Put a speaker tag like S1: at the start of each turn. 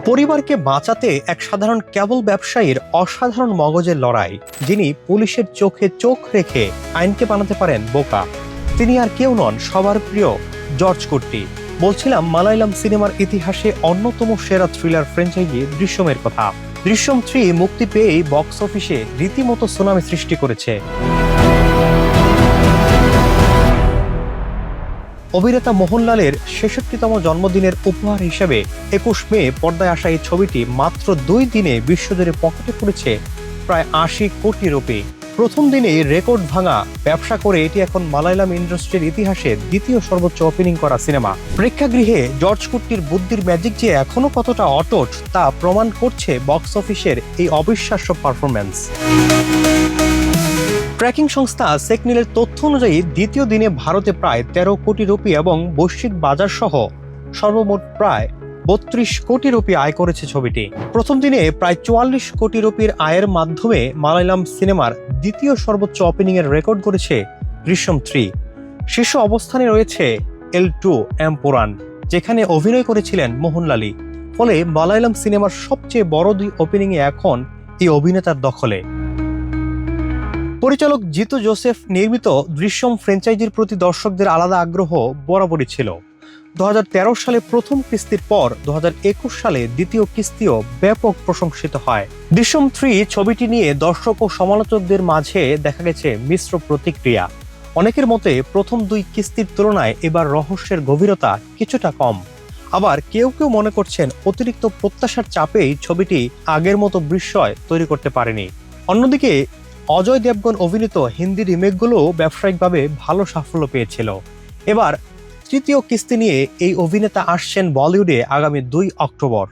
S1: পরিবারকে বাঁচাতে এক সাধারণ কেবল ব্যবসায়ীর অসাধারণ মগজের লড়াই, যিনি পুলিশের চোখে চোখ রেখে আইনকে বানাতে পারেন বোকা। তিনি আর কেউ নন, সবার প্রিয় জর্জ কুট্টি। বলছিলাম মালায়ালাম সিনেমার ইতিহাসে অন্যতম সেরা থ্রিলার ফ্র্যাঞ্চাইজি দৃশ্যমের কথা। দৃশ্যম 3 মুক্তি পেয়েই বক্স অফিসে রীতিমতো সুনামি সৃষ্টি করেছে। অভিনেতা মোহনলালের ৬৬তম জন্মদিনের উপহার হিসেবে ২১ মে পর্দায় আসা এই ছবিটি মাত্র ২ দিনে বিশ্বজুড়ে পকেটে পড়েছে প্রায় ৮০ কোটি রুপি। প্রথম দিনেই রেকর্ড ভাঙা ব্যবসা করে এটি এখন মালায়ালাম ইন্ডাস্ট্রির ইতিহাসে দ্বিতীয় সর্বোচ্চ ওপেনিং করা সিনেমা। প্রেক্ষাগৃহে জর্জ কুট্টির বুদ্ধির ম্যাজিক যে এখনো কতটা অটুট তা প্রমাণ করছে বক্স অফিসের এই অবিশ্বাস্য পারফরম্যান্স। ট্র্যাকিং সংস্থা সেকনিলের তথ্য অনুযায়ী দ্বিতীয় দিনে ভারতে প্রায় ১৩ কোটি রুপি এবং বৈশ্বিক বাজার সহ সর্বমোট প্রায় ৩২ কোটি রুপি আয় করেছে ছবিটি। প্রথম দিনে প্রায় ৪৪ কোটি রুপির আয়ের মাধ্যমে মালায়ালাম সিনেমার দ্বিতীয় সর্বোচ্চ ওপেনিং এর রেকর্ড করেছে দৃশ্যম 3। শীর্ষ অবস্থানে রয়েছে L2 এমপুরান, যেখানে অভিনয় করেছিলেন মোহনলালই। ফলে মালায়ালাম সিনেমার সবচেয়ে বড় ২ ওপেনিং এ এখন এই অভিনেতার দখলে। পরিচালক জিতু জোসেফ নির্মিত দৃশ্যম ফ্র্যাঞ্চাইজির প্রতি দর্শকদের আলাদা আগ্রহ বরাবরই ছিল। ২০১৩ সালে প্রথম কিস্তির পর ২০২১ সালে দ্বিতীয় কিস্তিও ব্যাপক প্রশংসিত হয়। দৃশ্যম 3 ছবিটি নিয়ে দর্শক ও সমালোচকদের মাঝে দেখা গেছে মিশ্র প্রতিক্রিয়া। অনেকের মতে প্রথম ২ কিস্তির তুলনায় এবার রহস্যের গভীরতা কিছুটা কম। আবার কেউ কেউ মনে করছেন অতিরিক্ত প্রত্যাশার চাপেই ছবিটি আগের মতো বিস্ময় তৈরি করতে পারেনি। অন্যদিকে অজয় দেবগন অভিনীত হিন্দি রিমেকগুলোও ব্যবসায়িকভাবে ভালো সাফল্য পেয়েছিল। এবার তৃতীয় কিস্তি নিয়ে এই অভিনেতা আসছেন বলিউডে আগামী ২ অক্টোবর।